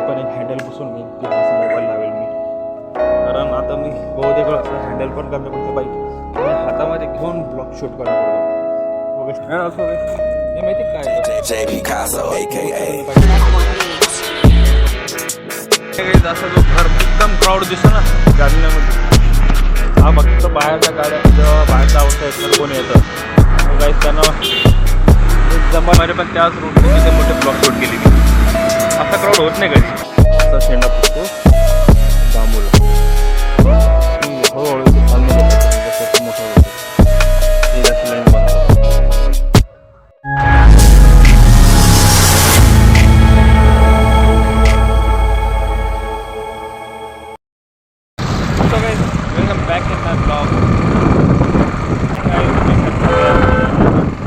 पण एक हँडल बसून घेईन की असं मोबाईल लावेल मी. कारण आता मी बहुतेक वेळा असं हँडल पण कमी पडतं बाईक आणि हातामध्ये घेऊन ब्लॉग शूट करायला पडतो वगैरे. असं हे माहिती काय असं जो घर एकदम क्राऊड दिसतो ना जालन्यामध्ये, हा फक्त बाहेरच्या गाड्या जेव्हा बाहेरचा अवस्था येत कोणी येतं काही त्यांना जमा मारे, पण त्याच रूटने तिथे मोठे ब्लॉग शूट केली मी. असा क्राऊड होत नाही कधी. असा शेंडा फुटतो बांबूला हळूहळू चालणे जसं मोठं होतं हे जास्त लाईन बनतं. Welcome back in my blog.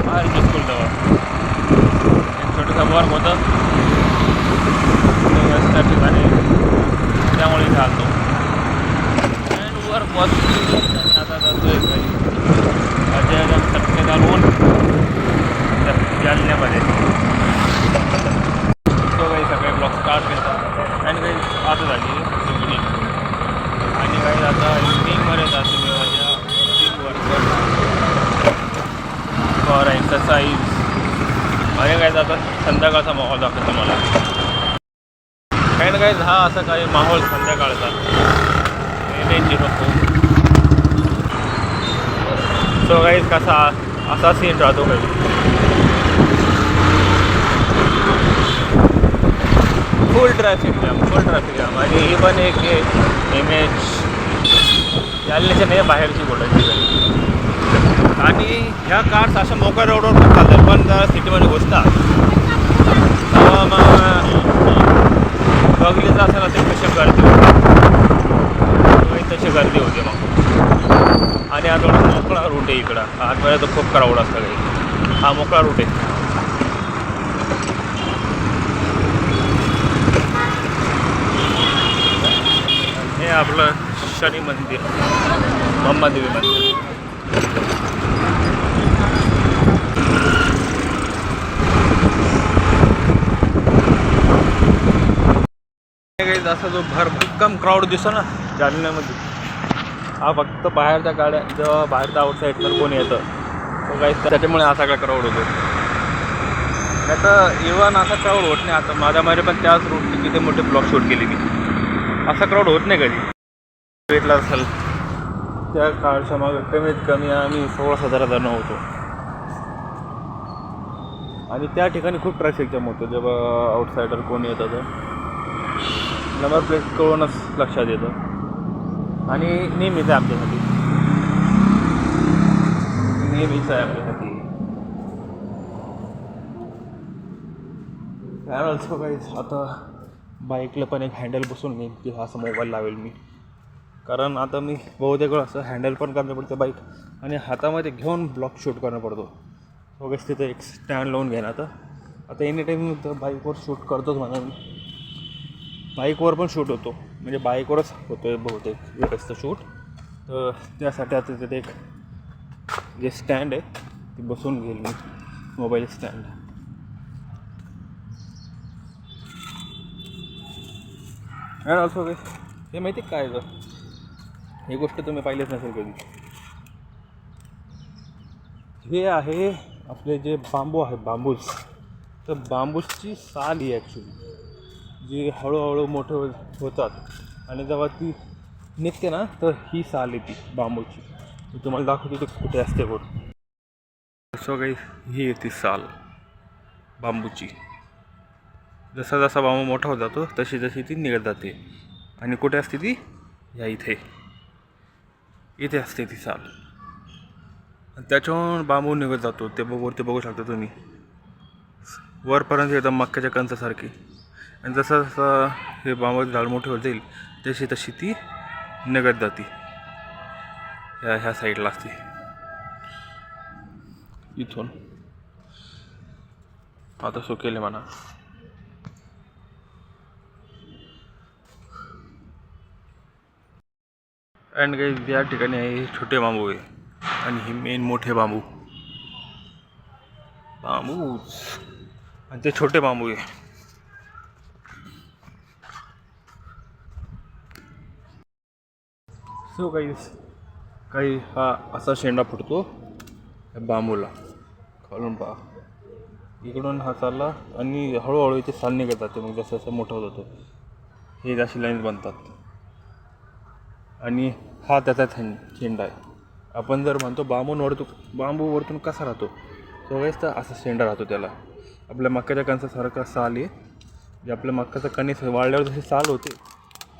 Maharashtra school जवळ एक छोटंसं वर्क होतं त्या ठिकाणी, त्यामुळे इथे आलतो. अँड वर्क वॉच आता जातोय घरी. अजय सटके घालवून जालन्यामध्ये तो काही सगळे ब्लॉग स्टार्ट घेतात आणि काही आता झाली इव्हिनिंग आणि काही आता इव्हिनिंगमध्ये जातो मी माझ्या जिम वर्कवर फॉर एक्सरसाइज. माझ्या काय आता संध्याकाळचा माहोल दाखवतो मला काही ना काही. हा असं काही माहोल संध्याकाळचा एनर्जी नको. सो काही कसा असा सीन राहतो काही. फुल ट्रॅफिक जाम आणि ही पण एक इमेज जालन्याच्या नाही बाहेरची बोलायची तरी. आणि ह्या कार्स अशा मोकळ्या रोडवर पण चालतात, पण जरा सिटीमध्ये घुसतात तेव्हा मग बघलीच असं ना ते कशी गर्दी होते, तशी गर्दी होते मग. आणि हा थोडा मोकळा रूट आहे इकडं. आतमध्ये तर खूप क्राऊड असतं काही. हा मोकळा रूट आहे. हे आपलं शनी मंदिर, ब्रह्मादेवी मंदिर. असा जो भरभक्कम क्राऊड दिसतो ना जालन्यामध्ये, हा फक्त बाहेरच्या गाड्या जेव्हा बाहेरचा आउटसाईडवर कोणी येतं तो काही त्याच्यामुळे हा सगळा क्राऊड होतो. नाही तर इव्हन असा क्राऊड होत नाही. आता माझ्यामध्ये पण त्याच रूटने तिथे मोठे ब्लॉग शूट केली मी. असा क्राऊड होत नाही कधी. भेटला असेल त्या काळच्या मागे कमीत कमी आम्ही 16,000 जण होतो आणि त्या ठिकाणी खूप ट्रॅफिक जम होतं जेव्हा आउटसायडर कोणी येतं तर. नंबर प्लेट कळूनच लक्षात येतं आणि नेहमीच आहे आमच्यासाठी, नेहमीच आहे आमच्यासाठी. काय ऑल्सो काही आता बाईकला पण एक हँडल बसून घेईन की असं मोबाईल लावेल मी. कारण आता मी बहुतेक वेळा असं हँडल पण कमी पडतं बाईक आणि हातामध्ये घेऊन ब्लॉग शूट करणं पडतो वगैरे. तिथं एक स्टँड लावून घेईन आता एनी टाईम मी तर बाईकवर शूट करतोच म्हणा मी. बाईकवर पण शूट होतो, म्हणजे बाईकवरच होतो आहे बहुतेक वेळेसचं शूट. तर त्यासाठी आता तिथे एक जे स्टँड आहे ते बसून घेईल मी, मोबाईल स्टँड. अँड ऑल्सो हे माहिती काय गं, ही गोष्ट तुम्ही पाहिलीच नसेल कधी. हे आहे आपले जे बांबू आहे बांबूस, तर बांबूसची साल ही ॲक्च्युली जी हळूहळू मोठे होतात आणि जेव्हा ती निघते ना तर ही साल येते बांबूची. मी तुम्हाला दाखवतो ते कुठे असते कुठं. असं काही ही येते साल बांबूची. जसा जसा बांबू मोठा होत जातो तशी तशी ती निघत जाते. आणि कुठे असते ती, या इथे असते ती साल. आणि त्याच्यावरून बांबू निघत जातो. ते वरती बघू शकता तुम्ही, वरपर्यंत एकदम मक्याच्या कणसासारखी. आणि जसं जसं हे बांबूचं झाड मोठे होत जाईल तशी तशी ती निघत जाते. ह्या साईडला असते इथून. आता सुकेले म्हणा. अँड काही या ठिकाणी आहे छोटे बांबू आहे आणि हे मेन मोठे बांबू आणि ते छोटे बांबू आहे. सो काही हा असा शेंडा फुटतो बांबूला खालून पहा. इकडून हा चालला आणि हळूहळू इथे साल निघत जाते. मग जसं जसं मोठा होत जातो हे अशी लाईन्स बनतात. आणि हा त्याचा शेंडा आहे. आपण जर म्हणतो बांबू वरतून कसा राहतो, सो गाईस तर असा शेंडा राहतो त्याला. आपल्या मक्याच्या कणसासारखा साल आहे, जे आपल्या मक्याचं कणीस वाळल्यावर जशी साल होते,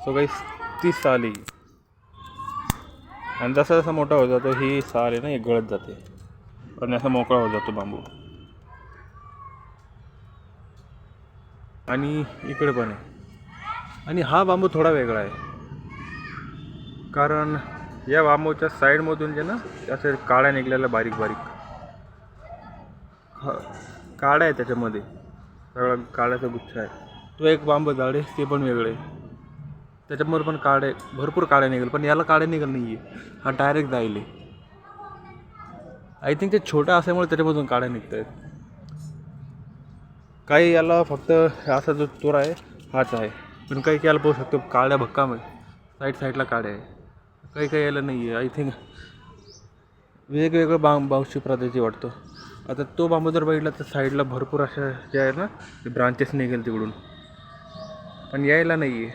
सो गाईस ती साल आहे. आणि जसा जसा मोठा होत जातो ही साल आहे ना, हे गळत जाते आणि असा मोकळा होत जातो बांबू. आणि इकडे पण आहे. आणि हा बांबू थोडा वेगळा आहे, कारण या बांबूच्या साईडमधून जे ना असे काड्या निघलेल्या बारीक बारीक काड्या आहे, त्याच्यामध्ये सगळा काड्याचा गुच्छ आहे. तो एक बांबू झाड आहे, ते पण वेगळे आहे. त्याच्यामध्ये पण काड्या भरपूर काड्या निघेल, पण याला काड्या निघेल नाही आहे. हा डायरेक्ट जाईल. आय थिंक ते छोटा असल्यामुळे त्याच्यामधून काड्या निघत आहेत. काही याला फक्त असा जो तोर आहे हाच आहे, पण काही याला पाहू शकतो काड्या भक्काम आहे, साईडला काड्या आहे. काही याला नाही आहे. आय थिंक वेगवेगळं बांबूची प्रजाती वाटतो. आता तो बांबू जर बघितला तर साईडला भरपूर अशा जे आहे ना ते ब्रांचेस निघेल तिकडून, पण यायला नाही आहे,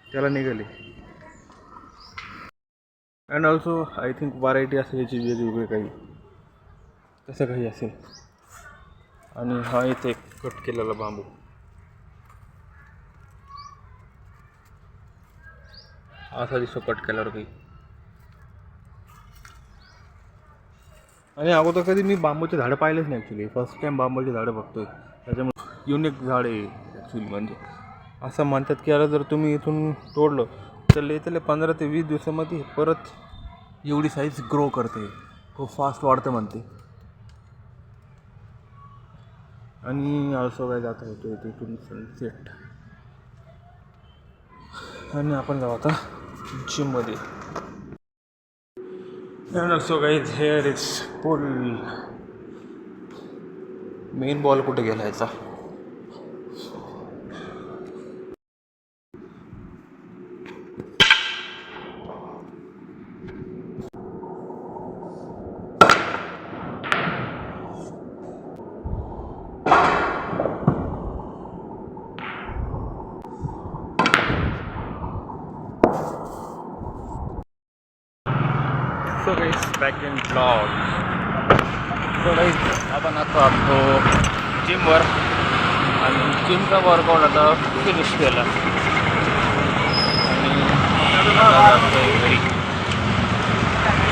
त्याला निघाले. And also I think variety असेल याची वेगवेगळी, काही तसं काही असेल. आणि हा इथे कट केलेला बांबू असा दिसतो कट केल्यावर काही. आणि अगोदर कधी मी बांबूचे झाडं पाहिलेच नाही ॲक्च्युली. फर्स्ट टाईम बांबूची झाडं बघतोय, त्याच्यामुळे युनिक झाड आहे ॲक्च्युली. म्हणजे असं म्हणतात की याला जर तुम्ही इथून तोडलं तर येतले 15 ते 20 दिवसामध्ये परत एवढी साईज ग्रो करते, खूप फास्ट वाढते म्हणते. आणि ऑल्सो काय जाता येतो तिथून सनसेट. आणि आपण जाऊ आता जिममध्ये. And also guys hair is pool. Main ball कुठे गेला याचा? So guys back in blog. So guys आपण आता आलो जिमवर आणि जिमचा वर्कआउट आता फिनिश केला आणि घरी.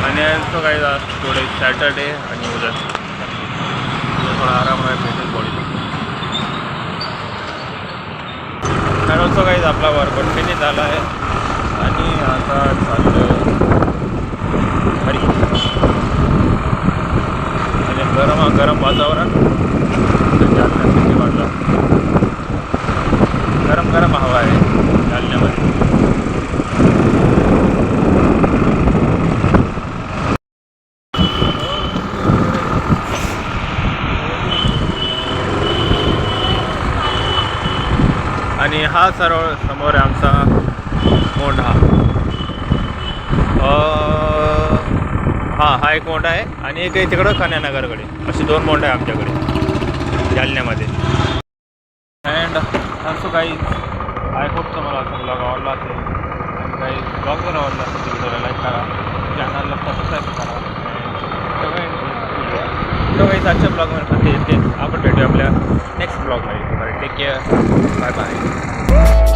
आणि सो गाईज आज थोडे सॅटर्डे आणि उद्या थोडा आराम आहे भेटेल बॉडीला. आणि ऑल्सो गाईज आपला वर्कआउट फिनिश झाला आहे आणि आता चाललं घरी. आणि गरम वातावरण, जालना सिटी वाटला, गरम हवा आहे जालन्यामध्ये. आणि हा सरळ समोर आहे आमचा मोंढा. हा एक मोंढा आहे आणि एक आहे तिकडं कन्यानगरकडे. असे 2 मोंढे आहे आमच्याकडे जालन्यामध्ये. अँड ऑल्सो काही आय होप तुम्हाला असा ब्लॉग आवडला असेल. आणि काही ब्लॉग जर आवडला असेल तर व्हिडिओला लाईक करा, चॅनलला सबस्क्राईब करा. तो काही आजच्या ब्लॉगमध्ये येते. आपण भेटूया आपल्या नेक्स्ट ब्लॉगमध्ये. Take care, bye bye.